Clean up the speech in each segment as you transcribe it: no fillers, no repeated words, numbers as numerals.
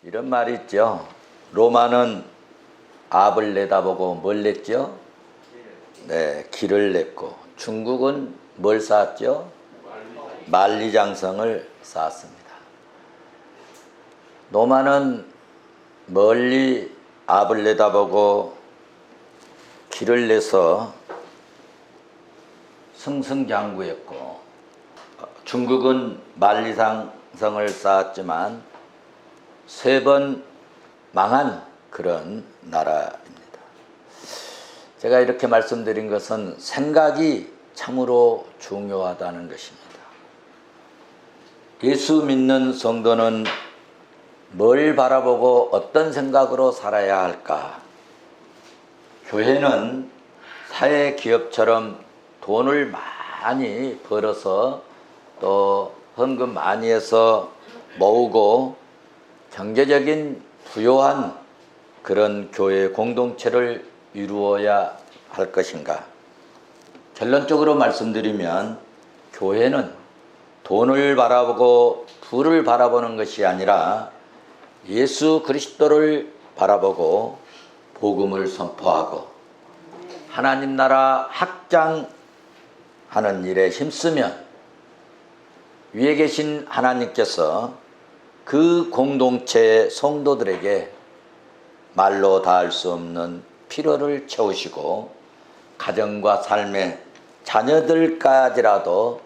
이런 말이 있죠. 로마는 앞을 내다보고 뭘 냈죠? 네, 길을 냈고, 중국은 뭘 쌓았죠? 만리장성을 쌓았습니다. 로마는 멀리 앞을 내다보고 길을 내서 승승장구했고, 중국은 만리장성을 쌓았지만 3번 망한 그런 나라입니다. 제가 이렇게 말씀드린 것은 생각이 참으로 중요하다는 것입니다. 예수 믿는 성도는 뭘 바라보고 어떤 생각으로 살아야 할까? 교회는 사회 기업처럼 돈을 많이 벌어서 또 헌금 많이 해서 모으고 경제적인 부요한 그런 교회 공동체를 이루어야 할 것인가? 결론적으로 말씀드리면 교회는 돈을 바라보고 부를 바라보는 것이 아니라 예수 그리스도를 바라보고 복음을 선포하고 하나님 나라 확장하는 일에 힘쓰면 위에 계신 하나님께서 그 공동체의 성도들에게 말로 다할 수 없는 필요를 채우시고 가정과 삶의 자녀들까지라도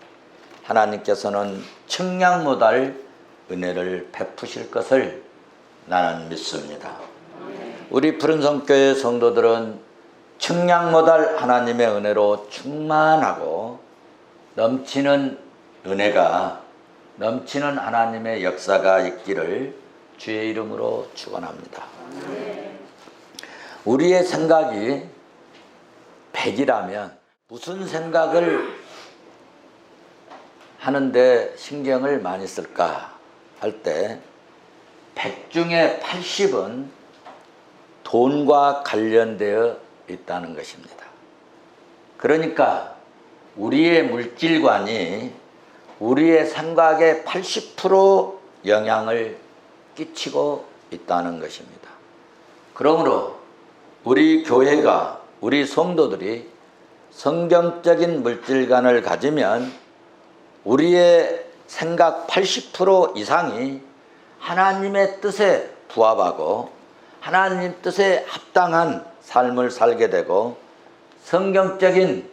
하나님께서는 측량 못할 은혜를 베푸실 것을 나는 믿습니다. 우리 푸른성교회 성도들은 측량 못할 하나님의 은혜로 충만하고 넘치는 은혜가 넘치는 하나님의 역사가 있기를 주의 이름으로 축원합니다. 우리의 생각이 100이라면 무슨 생각을 하는데 신경을 많이 쓸까 할 때 100 중에 80은 돈과 관련되어 있다는 것입니다. 그러니까 우리의 물질관이 우리의 생각에 80% 영향을 끼치고 있다는 것입니다. 그러므로 우리 교회가, 우리 성도들이 성경적인 물질관을 가지면 우리의 생각 80% 이상이 하나님의 뜻에 부합하고 하나님 뜻에 합당한 삶을 살게 되고 성경적인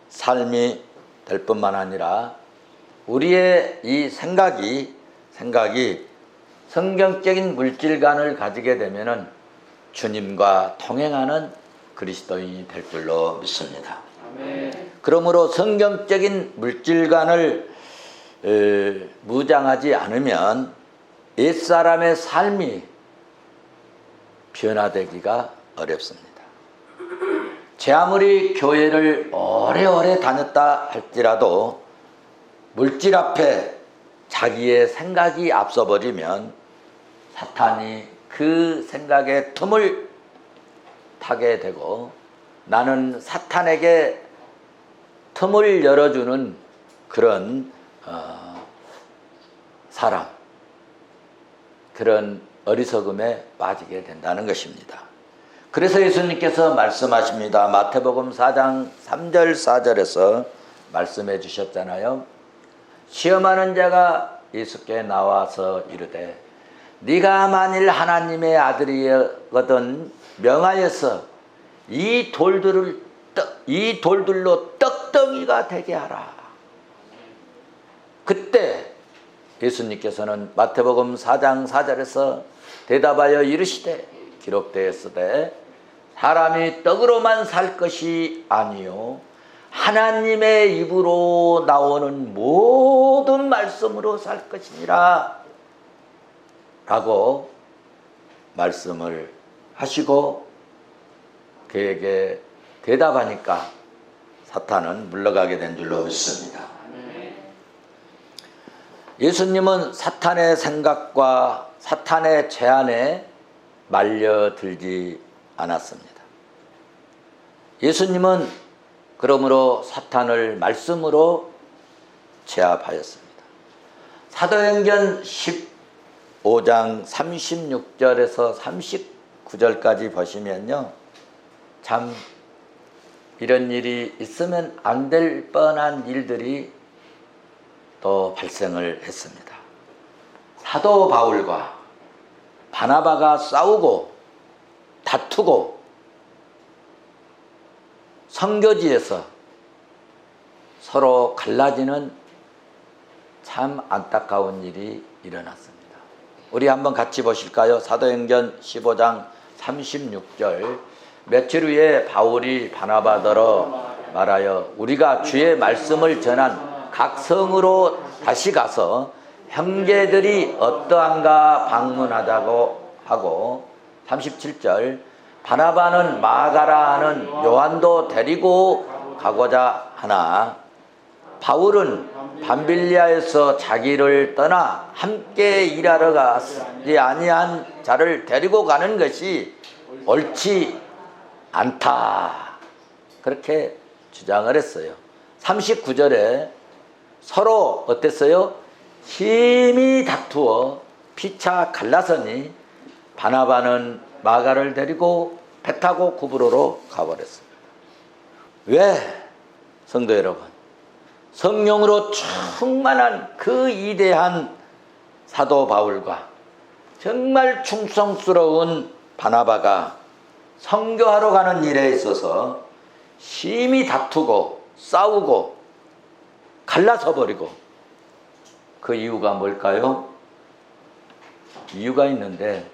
삶이 될 뿐만 아니라 우리의 이 생각이 성경적인 물질관을 가지게 되면은 주님과 동행하는 그리스도인이 될 줄로 믿습니다. 아멘. 그러므로 성경적인 물질관을 무장하지 않으면 옛사람의 삶이 변화되기가 어렵습니다. 제 아무리 교회를 오래오래 다녔다 할지라도 물질 앞에 자기의 생각이 앞서버리면 사탄이 그 생각에 틈을 타게 되고 나는 사탄에게 틈을 열어주는 그런 사람, 그런 어리석음에 빠지게 된다는 것입니다. 그래서 예수님께서 말씀하십니다. 마태복음 4장 3절 4절에서 말씀해 주셨잖아요. 시험하는 자가 예수께 나와서 이르되 네가 만일 하나님의 아들이거든 명하여서 이 돌들로 떡덩이가 되게 하라. 그때 예수님께서는 마태복음 4장 4절에서 대답하여 이르시되 기록되었으되 사람이 떡으로만 살 것이 아니요 하나님의 입으로 나오는 모든 말씀으로 살 것이니라 라고 말씀을 하시고 그에게 대답하니까 사탄은 물러가게 된 줄로 믿습니다. 예수님은 사탄의 생각과 사탄의 제안에 말려들지 않았습니다. 예수님은 그러므로 사탄을 말씀으로 제압하였습니다. 사도행전 5장 36절에서 39절까지 보시면요, 참 이런 일이 있으면 안 될 뻔한 일들이 또 발생을 했습니다. 사도 바울과 바나바가 싸우고 다투고 선교지에서 서로 갈라지는 참 안타까운 일이 일어났습니다. 우리 한번 같이 보실까요? 사도행전 15장 36절. 며칠 후에 바울이 바나바더러 말하여 우리가 주의 말씀을 전한 각 성으로 다시 가서 형제들이 어떠한가 방문하자고 하고, 37절. 바나바는 마가라 하는 요한도 데리고 가고자 하나 바울은 밤빌리아에서 자기를 떠나 함께 일하러 가지 아니한 자를 데리고 가는 것이 옳지 않다, 그렇게 주장을 했어요. 39절에 서로 어땠어요? 심히 다투어 피차 갈라서니 바나바는 마가를 데리고 배 타고 구브로로 가버렸습니다. 왜? 성도 여러분, 성령으로 충만한 그 위대한 사도 바울과 정말 충성스러운 바나바가 선교하러 가는 일에 있어서 심히 다투고 싸우고 갈라서 버리고, 그 이유가 뭘까요? 이유가 있는데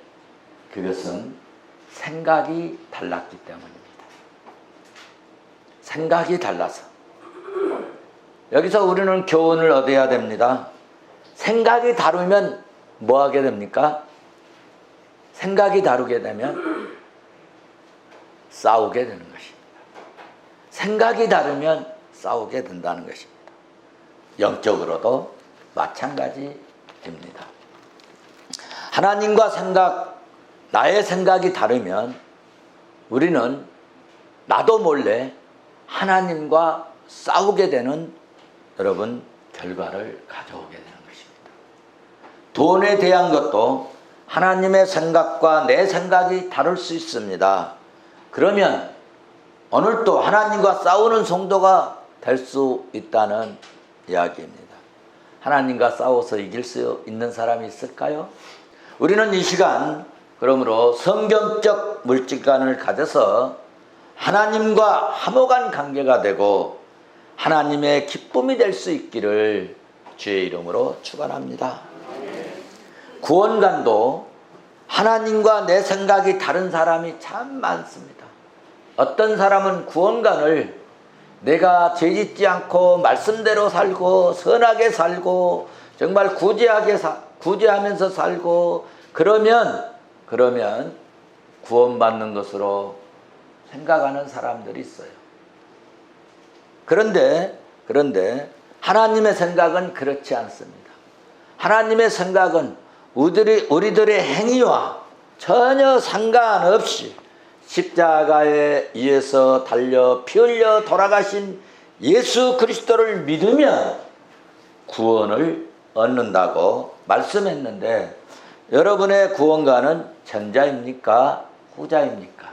그것은 생각이 달랐기 때문입니다. 생각이 달라서. 여기서 우리는 교훈을 얻어야 됩니다. 생각이 다르면 뭐 하게 됩니까? 생각이 다르게 되면 싸우게 되는 것입니다. 생각이 다르면 싸우게 된다는 것입니다. 영적으로도 마찬가지입니다. 하나님과 나의 생각이 다르면 우리는 나도 몰래 하나님과 싸우게 되는, 여러분, 결과를 가져오게 되는 것입니다. 돈에 대한 것도 하나님의 생각과 내 생각이 다를 수 있습니다. 그러면 오늘도 하나님과 싸우는 성도가 될 수 있다는 이야기입니다. 하나님과 싸워서 이길 수 있는 사람이 있을까요? 우리는 이 시간 그러므로 성경적 물질관을 가져서 하나님과 화목한 관계가 되고 하나님의 기쁨이 될 수 있기를 주의 이름으로 축원합니다. 구원관도 하나님과 내 생각이 다른 사람이 참 많습니다. 어떤 사람은 구원관을 내가 죄짓지 않고 말씀대로 살고 선하게 살고 정말 구제하면서 살고 그러면 구원받는 것으로 생각하는 사람들이 있어요. 그런데 하나님의 생각은 그렇지 않습니다. 하나님의 생각은 우리들의 행위와 전혀 상관없이 십자가에 의해서 달려 피 흘려 돌아가신 예수 그리스도를 믿으면 구원을 얻는다고 말씀했는데, 여러분의 구원과는 전자입니까? 후자입니까?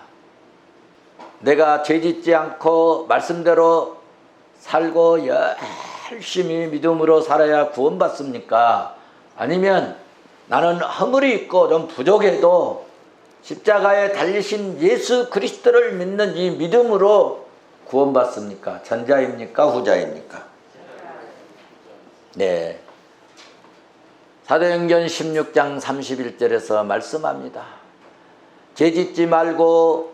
내가 죄짓지 않고 말씀대로 살고 열심히 믿음으로 살아야 구원받습니까? 아니면 나는 허물이 있고 좀 부족해도 십자가에 달리신 예수 그리스도를 믿는 이 믿음으로 구원받습니까? 전자입니까? 후자입니까? 네. 사도행전 16장 31절에서 말씀합니다. 죄짓지 말고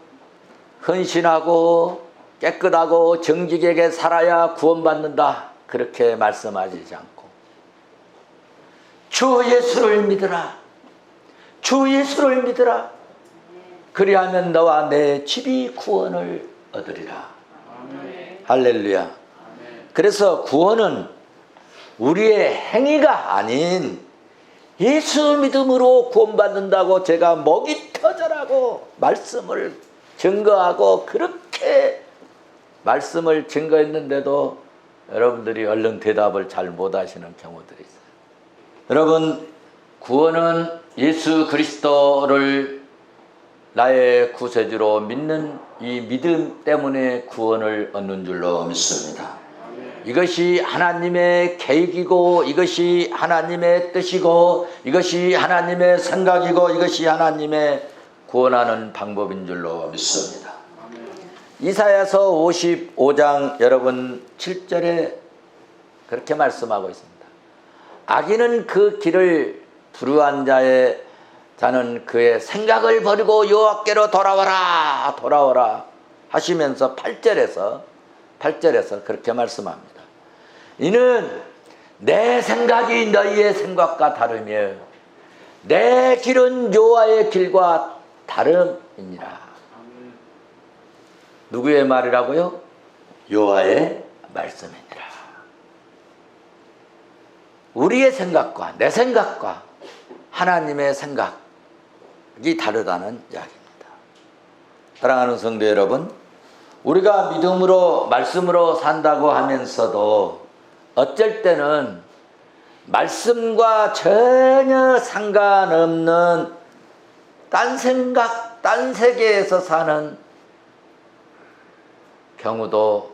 헌신하고 깨끗하고 정직하게 살아야 구원받는다, 그렇게 말씀하시지 않고 주 예수를 믿으라, 주 예수를 믿으라, 그리하면 너와 내 집이 구원을 얻으리라. 아멘. 할렐루야. 아멘. 그래서 구원은 우리의 행위가 아닌 예수 믿음으로 구원받는다고 제가 목이 터져라고 말씀을 증거하고 그렇게 말씀을 증거했는데도 여러분들이 얼른 대답을 잘 못하시는 경우들이 있어요. 여러분, 구원은 예수 그리스도를 나의 구세주로 믿는 이 믿음 때문에 구원을 얻는 줄로 믿습니다. 이것이 하나님의 계획이고, 이것이 하나님의 뜻이고, 이것이 하나님의 생각이고, 이것이 하나님의 구원하는 방법인 줄로 믿습니다. 이사야서 55장 여러분 7절에 그렇게 말씀하고 있습니다. 악인은 그 길을 불의한 자는 그의 생각을 버리고 여호와께로 돌아와라 돌아오라 하시면서 8절에서 그렇게 말씀합니다. 이는 내 생각이 너희의 생각과 다르며 내 길은 여호와의 길과 다름이니라. 누구의 말이라고요? 여호와의 말씀이니라. 우리의 생각과 내 생각과 하나님의 생각이 다르다는 이야기입니다. 사랑하는 성도 여러분, 우리가 믿음으로 말씀으로 산다고 하면서도 어쩔 때는 말씀과 전혀 상관없는 딴 생각, 딴 세계에서 사는 경우도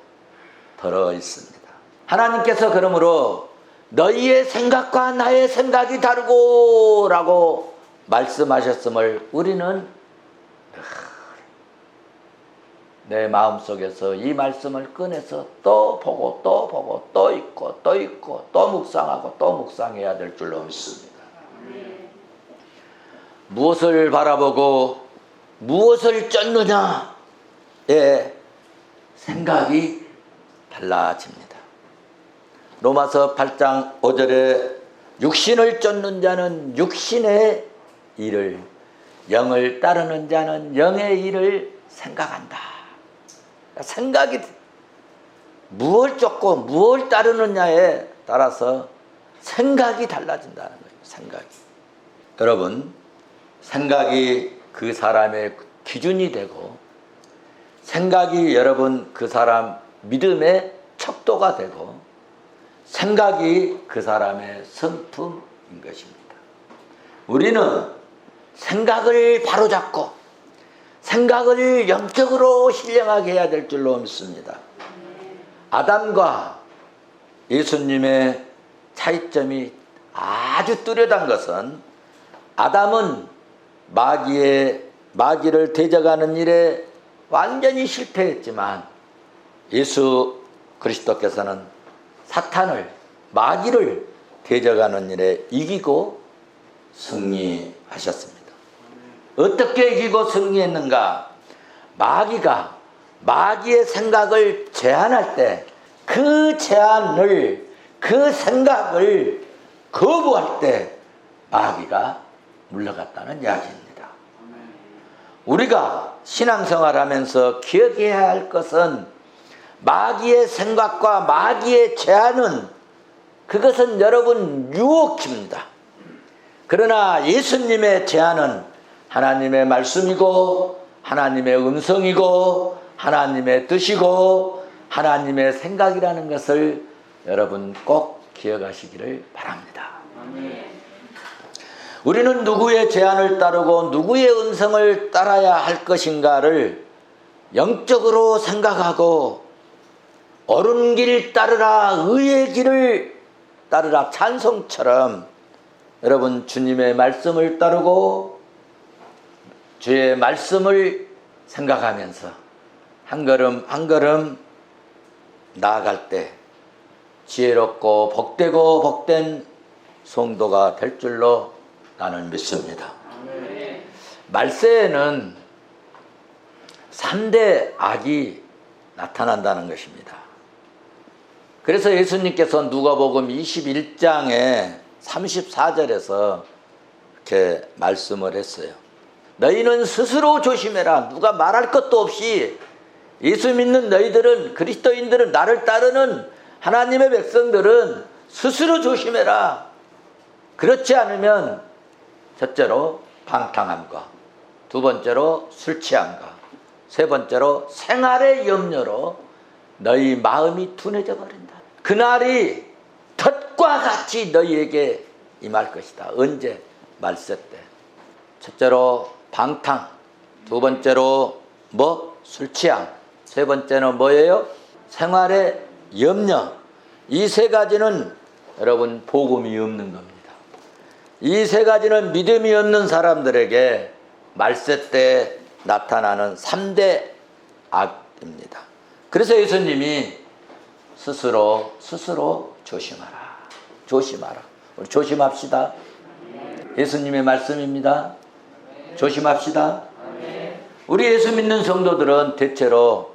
들어 있습니다. 하나님께서 그러므로 너희의 생각과 나의 생각이 다르고 라고 말씀하셨음을 우리는 내 마음속에서 이 말씀을 꺼내서 또 보고 또 보고 또 읽고 또 읽고 또 묵상하고 또 묵상해야 될 줄로 믿습니다. 무엇을 바라보고 무엇을 쫓느냐에 생각이 달라집니다. 로마서 8장 5절에 육신을 쫓는 자는 육신의 일을, 영을 따르는 자는 영의 일을 생각한다. 생각이 무엇을 쫓고 무엇을 따르느냐에 따라서 생각이 달라진다는 거예요. 생각이. 여러분, 생각이 그 사람의 기준이 되고 생각이 여러분 그 사람 믿음의 척도가 되고 생각이 그 사람의 성품인 것입니다. 우리는 생각을 바로잡고 생각을 영적으로 신령하게 해야 될 줄로 믿습니다. 아담과 예수님의 차이점이 아주 뚜렷한 것은 아담은 마귀를 대적하는 일에 완전히 실패했지만 예수 그리스도께서는 사탄을, 마귀를 대적하는 일에 이기고 승리하셨습니다. 어떻게 이기고 승리했는가? 마귀의 생각을 제한할 때 그 제한을, 그 생각을 거부할 때 마귀가 물러갔다는 이야기입니다. 우리가 신앙생활하면서 기억해야 할 것은 마귀의 생각과 마귀의 제한은 그것은 여러분 유혹입니다. 그러나 예수님의 제한은 하나님의 말씀이고 하나님의 음성이고 하나님의 뜻이고 하나님의 생각이라는 것을 여러분 꼭 기억하시기를 바랍니다. 우리는 누구의 제안을 따르고 누구의 음성을 따라야 할 것인가를 영적으로 생각하고 옳은 길 따르라, 의의 길을 따르라 찬송처럼 여러분 주님의 말씀을 따르고 주의 말씀을 생각하면서 한 걸음 한 걸음 나아갈 때 지혜롭고 복된 성도가 될 줄로 나는 믿습니다. 말세에는 3대 악이 나타난다는 것입니다. 그래서 예수님께서 누가복음 21장에 34절에서 이렇게 말씀을 했어요. 너희는 스스로 조심해라. 누가 말할 것도 없이 예수 믿는 너희들은, 그리스도인들은, 나를 따르는 하나님의 백성들은 스스로 조심해라. 그렇지 않으면 첫째로 방탕함과 두 번째로 술 취함과 세 번째로 생활의 염려로 너희 마음이 둔해져 버린다. 그날이 덫과 같이 너희에게 임할 것이다. 언제? 말세 때. 첫째로 방탕, 두 번째로 술 취향, 세 번째는 뭐예요? 생활의 염려. 이 세 가지는 여러분 복음이 없는 겁니다. 이 세 가지는 믿음이 없는 사람들에게 말세 때 나타나는 3대 악입니다. 그래서 예수님이 스스로 조심하라. 우리 조심합시다. 예수님의 말씀입니다. 조심합시다. 우리 예수 믿는 성도들은 대체로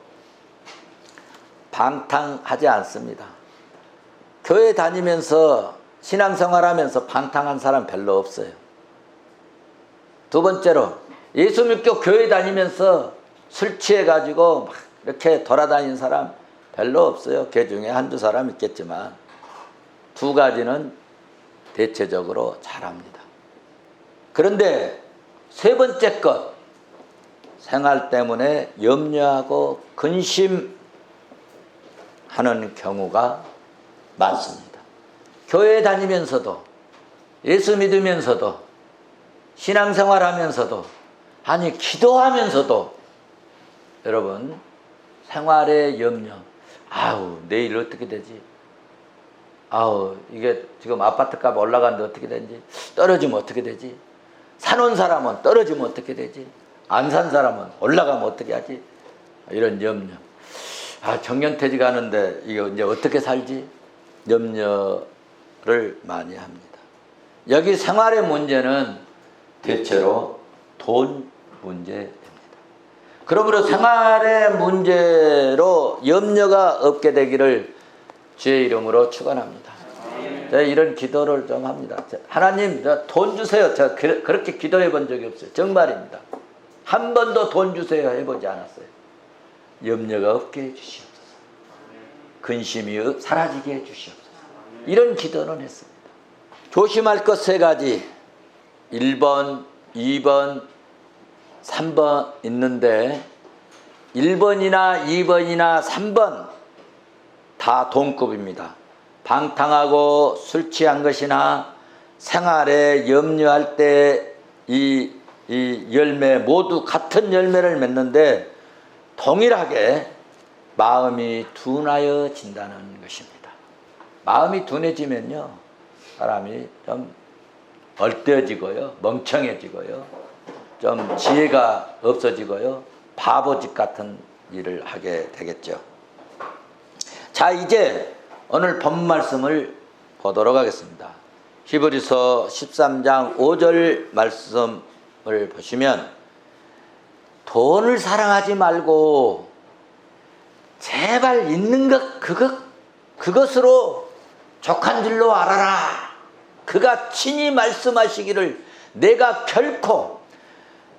방탕하지 않습니다. 교회 다니면서 신앙생활하면서 방탕한 사람 별로 없어요. 두 번째로 예수 믿고 교회 다니면서 술 취해가지고 막 이렇게 돌아다니는 사람 별로 없어요. 그 중에 한두 사람 있겠지만 두 가지는 대체적으로 잘합니다. 그런데 세 번째 것, 생활 때문에 염려하고 근심하는 경우가 많습니다. 교회 다니면서도 예수 믿으면서도 신앙생활하면서도 아니 기도하면서도 여러분 생활의 염려. 아우 내일 어떻게 되지? 아우 이게 지금 아파트값 올라가는데 어떻게 되는지, 떨어지면 어떻게 되지? 사놓은 사람은 떨어지면 어떻게 되지? 안 산 사람은 올라가면 어떻게 하지? 이런 염려. 정년퇴직 하는데 이거 이제 어떻게 살지? 염려를 많이 합니다. 여기 생활의 문제는 대체로 돈 문제입니다. 그러므로 생활의 문제로 염려가 없게 되기를 주의 이름으로 축원합니다. 제가 이런 기도를 좀 합니다. 하나님 돈 주세요. 제가 그렇게 기도해 본 적이 없어요. 정말입니다. 한 번도 돈 주세요 해보지 않았어요. 염려가 없게 해주시옵소서. 근심이 사라지게 해주시옵소서. 이런 기도는 했습니다. 조심할 것 세 가지, 1번, 2번, 3번 있는데 1번이나 2번이나 3번 다 동급입니다. 방탕하고 술 취한 것이나 생활에 염려할 때 이 열매 모두 같은 열매를 맺는데 동일하게 마음이 둔하여진다는 것입니다. 마음이 둔해지면요 사람이 좀 얼떨어지고요, 멍청해지고요, 좀 지혜가 없어지고요, 바보짓 같은 일을 하게 되겠죠. 자, 이제 오늘 본 말씀을 보도록 하겠습니다. 히브리서 13장 5절 말씀을 보시면 돈을 사랑하지 말고 제발 있는 것 그것으로 족한 줄로 알아라. 그가 친히 말씀하시기를 내가 결코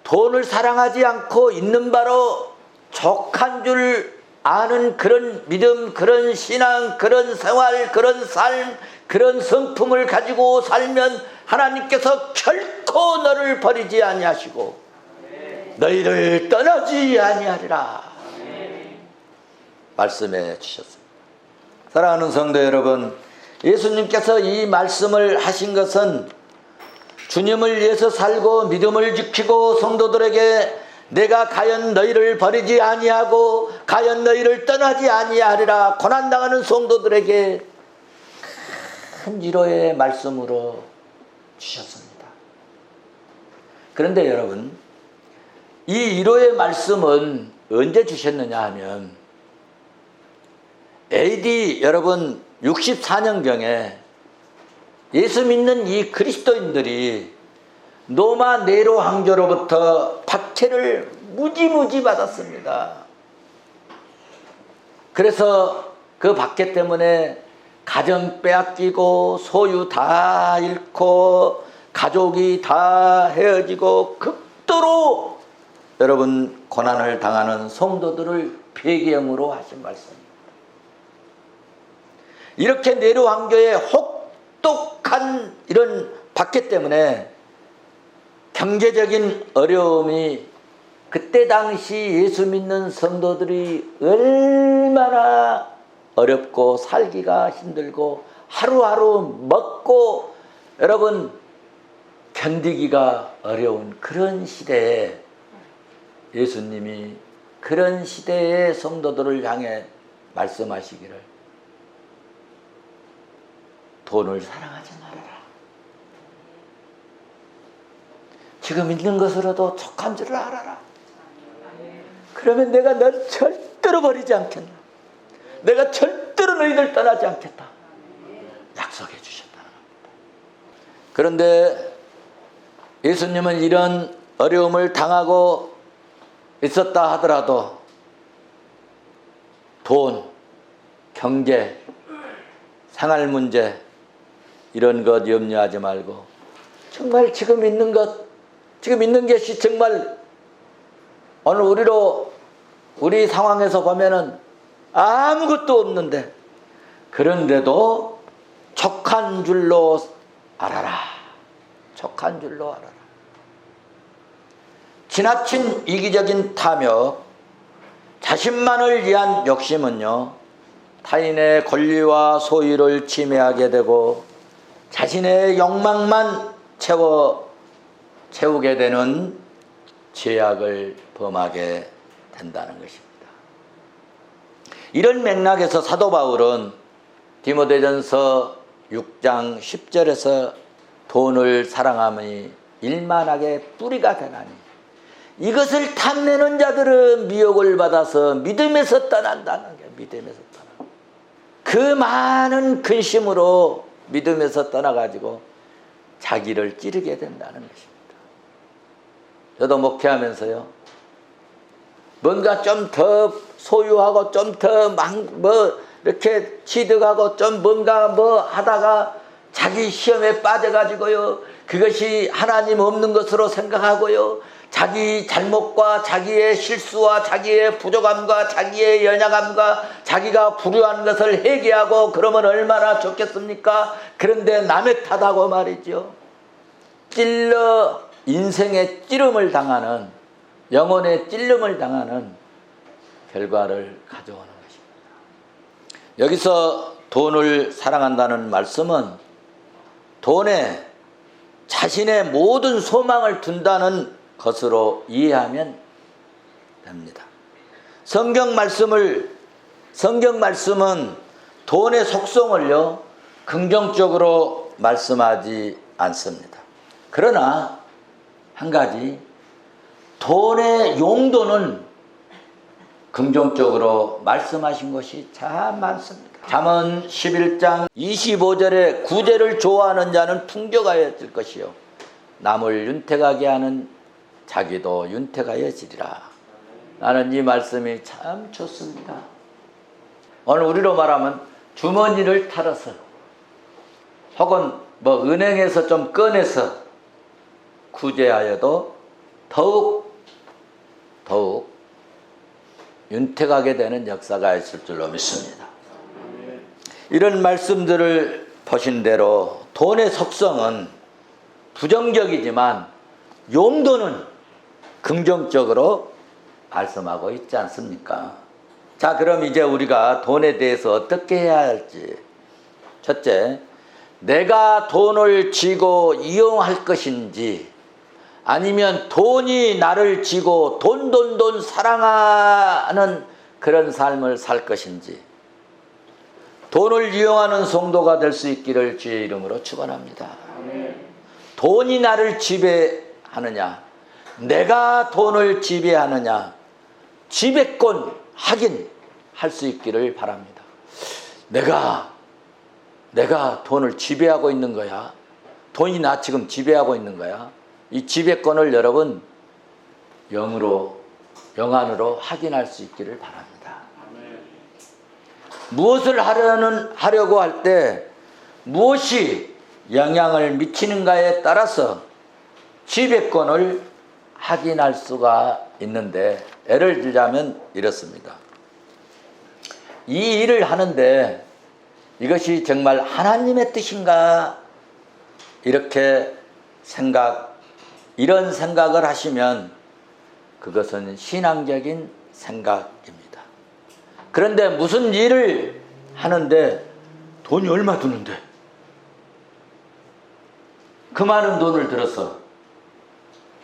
돈을 사랑하지 않고 있는 바로 족한 줄 아는 그런 믿음, 그런 신앙, 그런 생활, 그런 삶, 그런 성품을 가지고 살면 하나님께서 결코 너를 버리지 아니하시고 너희를 떠나지 아니하리라 말씀해 주셨습니다. 사랑하는 성도 여러분, 예수님께서 이 말씀을 하신 것은 주님을 위해서 살고 믿음을 지키고 성도들에게 내가 과연 너희를 버리지 아니하고 과연 너희를 떠나지 아니하리라 고난당하는 성도들에게 큰 위로의 말씀으로 주셨습니다. 그런데 여러분, 이 위로의 말씀은 언제 주셨느냐 하면 AD 여러분 64년경에 예수 믿는 이 그리스도인들이 로마 네로 황제로부터 박해를 무지무지 받았습니다. 그래서 그 박해 때문에 가정 빼앗기고 소유 다 잃고 가족이 다 헤어지고 극도로 여러분 고난을 당하는 성도들을 배경으로 하신 말씀입니다. 이렇게 네로 황제의 혹독한 이런 박해 때문에 경제적인 어려움이 그때 당시 예수 믿는 성도들이 얼마나 어렵고 살기가 힘들고 하루하루 먹고 여러분 견디기가 어려운 그런 시대에 예수님이 그런 시대의 성도들을 향해 말씀하시기를 돈을 사랑하지 말아라. 지금 있는 것으로도 족한 줄을 알아라. 그러면 내가 널 절대로 버리지 않겠나. 내가 절대로 너희들 떠나지 않겠다. 약속해 주셨다는 겁니다. 그런데 예수님은 이런 어려움을 당하고 있었다 하더라도 돈, 경제, 생활 문제 이런 것 염려하지 말고 정말 지금 있는 것, 지금 있는 것이 정말 오늘 우리 상황에서 보면은 아무것도 없는데 그런데도 족한 줄로 알아라. 족한 줄로 알아라. 지나친 이기적인 탐욕, 자신만을 위한 욕심은요, 타인의 권리와 소유를 침해하게 되고 자신의 욕망만 채우게 되는 죄악을 범하게 된다는 것입니다. 이런 맥락에서 사도 바울은 디모데전서 6장 10절에서 돈을 사랑함이 일만하게 뿌리가 되나니 이것을 탐내는 자들은 미혹을 받아서 믿음에서 떠난다는 게 믿음에서 떠나. 그 많은 근심으로 믿음에서 떠나가지고 자기를 찌르게 된다는 것입니다. 저도 목회하면서요, 뭔가 좀 더 소유하고 좀 더 이렇게 취득하고 좀 뭔가 하다가 자기 시험에 빠져가지고요, 그것이 하나님 없는 것으로 생각하고요, 자기 잘못과 자기의 실수와 자기의 부족함과 자기의 연약함과 자기가 불효한 것을 회개하고 그러면 얼마나 좋겠습니까? 그런데 남의 탓하고 말이죠, 인생의 찌름을 당하는, 영혼의 찔름을 당하는 결과를 가져오는 것입니다. 여기서 돈을 사랑한다는 말씀은 돈에 자신의 모든 소망을 둔다는 것으로 이해하면 됩니다. 성경 말씀은 돈의 속성을요, 긍정적으로 말씀하지 않습니다. 그러나 한 가지, 돈의 용도는 긍정적으로 말씀하신 것이 참 많습니다. 잠언 11장 25절에 구제를 좋아하는 자는 풍족하여질 것이요 남을 윤택하게 하는 자기도 윤택하여지리라. 나는 이 말씀이 참 좋습니다. 오늘 우리로 말하면 주머니를 털어서 혹은 은행에서 좀 꺼내서 구제하여도 더욱 윤택하게 되는 역사가 있을 줄로 믿습니다. 이런 말씀들을 보신 대로 돈의 속성은 부정적이지만 용도는 긍정적으로 말씀하고 있지 않습니까? 자, 그럼 이제 우리가 돈에 대해서 어떻게 해야 할지. 첫째, 내가 돈을 쥐고 이용할 것인지 아니면 돈이 나를 쥐고 돈 사랑하는 그런 삶을 살 것인지, 돈을 이용하는 성도가 될 수 있기를 주의 이름으로 축원합니다. 돈이 나를 지배하느냐, 내가 돈을 지배하느냐, 지배권 확인할 수 있기를 바랍니다. 내가 돈을 지배하고 있는 거야? 돈이 나 지금 지배하고 있는 거야? 이 지배권을 여러분 영안으로 확인할 수 있기를 바랍니다. 무엇을 하려고 할 때 무엇이 영향을 미치는가에 따라서 지배권을 확인할 수가 있는데, 예를 들자면 이렇습니다. 이 일을 하는데 이것이 정말 하나님의 뜻인가, 이런 생각을 하시면 그것은 신앙적인 생각입니다. 그런데 무슨 일을 하는데 돈이 얼마 드는데, 그 많은 돈을 들어서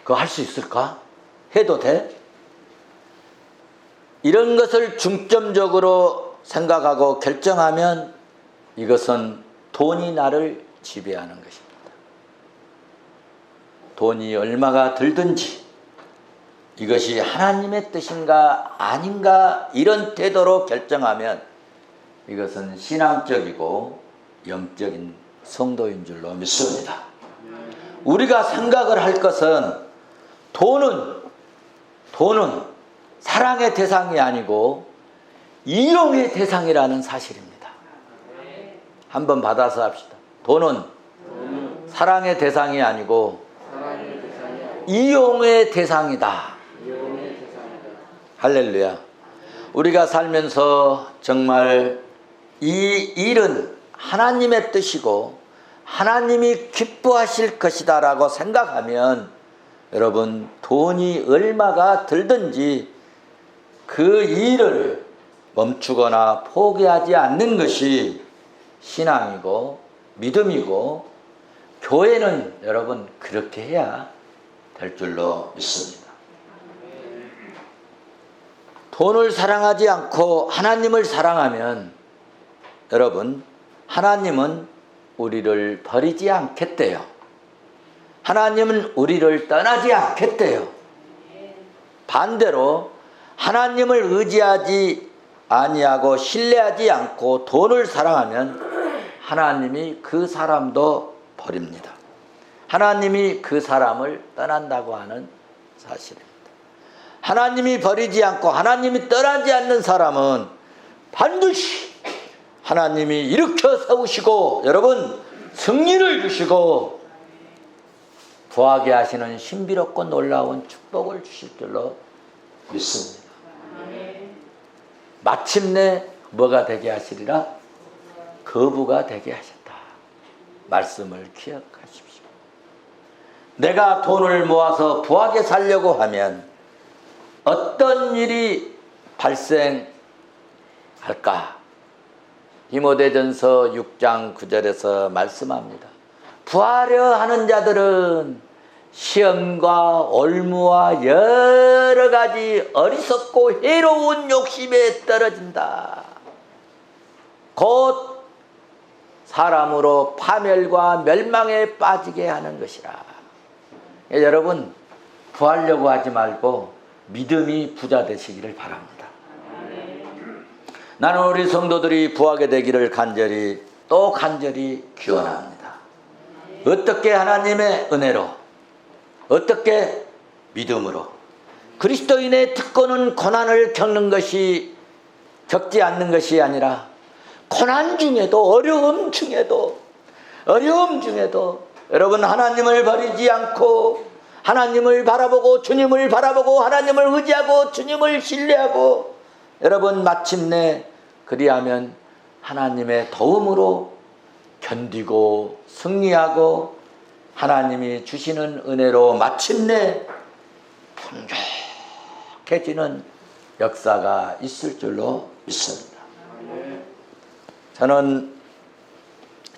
그거 할 수 있을까? 해도 돼? 이런 것을 중점적으로 생각하고 결정하면 이것은 돈이 나를 지배하는 것입니다. 돈이 얼마가 들든지 이것이 하나님의 뜻인가 아닌가 이런 태도로 결정하면 이것은 신앙적이고 영적인 성도인 줄로 믿습니다. 우리가 생각을 할 것은 돈은 사랑의 대상이 아니고 이용의 대상이라는 사실입니다. 한번 받아서 합시다. 돈은 사랑의 대상이 아니고 이용의 대상이다. 할렐루야. 우리가 살면서 정말 이 일은 하나님의 뜻이고 하나님이 기뻐하실 것이다 라고 생각하면 여러분 돈이 얼마가 들든지 그 일을 멈추거나 포기하지 않는 것이 신앙이고 믿음이고 교회는 여러분 그렇게 해야 될 줄로 믿습니다. 돈을 사랑하지 않고 하나님을 사랑하면 여러분 하나님은 우리를 버리지 않겠대요. 하나님은 우리를 떠나지 않겠대요. 반대로 하나님을 의지하지 아니하고 신뢰하지 않고 돈을 사랑하면 하나님이 그 사람도 버립니다. 하나님이 그 사람을 떠난다고 하는 사실입니다. 하나님이 버리지 않고 하나님이 떠나지 않는 사람은 반드시 하나님이 일으켜 세우시고 여러분 승리를 주시고 부하게 하시는 신비롭고 놀라운 축복을 주실 줄로 믿습니다. 마침내 뭐가 되게 하시리라? 거부가 되게 하셨다. 말씀을 기억하십시오. 내가 돈을 모아서 부하게 살려고 하면 어떤 일이 발생할까? 디모데전서 6장 9절에서 말씀합니다. 부하려 하는 자들은 시험과 올무와 여러 가지 어리석고 해로운 욕심에 떨어진다. 곧 사람으로 파멸과 멸망에 빠지게 하는 것이라. 여러분 부하려고 하지 말고 믿음이 부자 되시기를 바랍니다. 나는 우리 성도들이 부하게 되기를 간절히 기원합니다. 어떻게? 하나님의 은혜로, 어떻게? 믿음으로. 그리스도인의 특권은 고난을 겪지 않는 것이 아니라 고난 중에도 어려움 중에도 여러분 하나님을 버리지 않고 하나님을 바라보고 주님을 바라보고 하나님을 의지하고 주님을 신뢰하고 여러분 마침내 그리하면 하나님의 도움으로 견디고 승리하고 하나님이 주시는 은혜로 마침내 풍족해지는 역사가 있을 줄로 믿습니다. 저는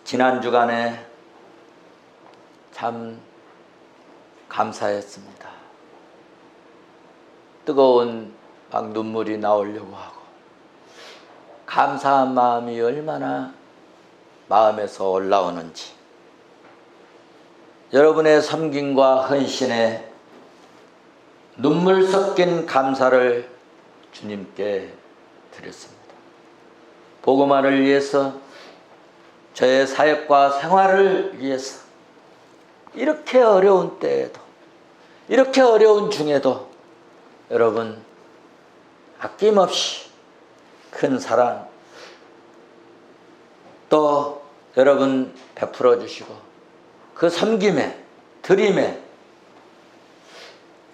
지난 주간에 참 감사했습니다. 뜨거운 막 눈물이 나오려고 하고 감사한 마음이 얼마나 마음에서 올라오는지 여러분의 섬김과 헌신에 눈물 섞인 감사를 주님께 드렸습니다. 복음화를 위해서 저의 사역과 생활을 위해서 이렇게 어려운 때에도 이렇게 어려운 중에도 여러분 아낌없이 큰 사랑 또 여러분 베풀어 주시고 그 섬김에 드림에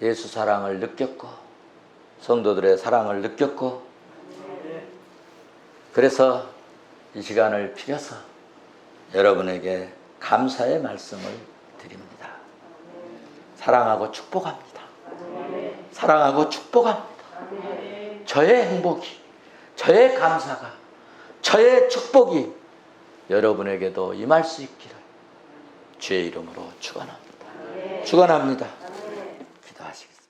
예수 사랑을 느꼈고 성도들의 사랑을 느꼈고 그래서 이 시간을 빌어서 여러분에게 감사의 말씀을 드립니다. 사랑하고 축복합니다. 사랑하고 축복합니다. 저의 행복이 저의 감사가 저의 축복이 여러분에게도 임할 수 있기를 주의 이름으로 축원합니다. 축원합니다. 기도하시겠습니다.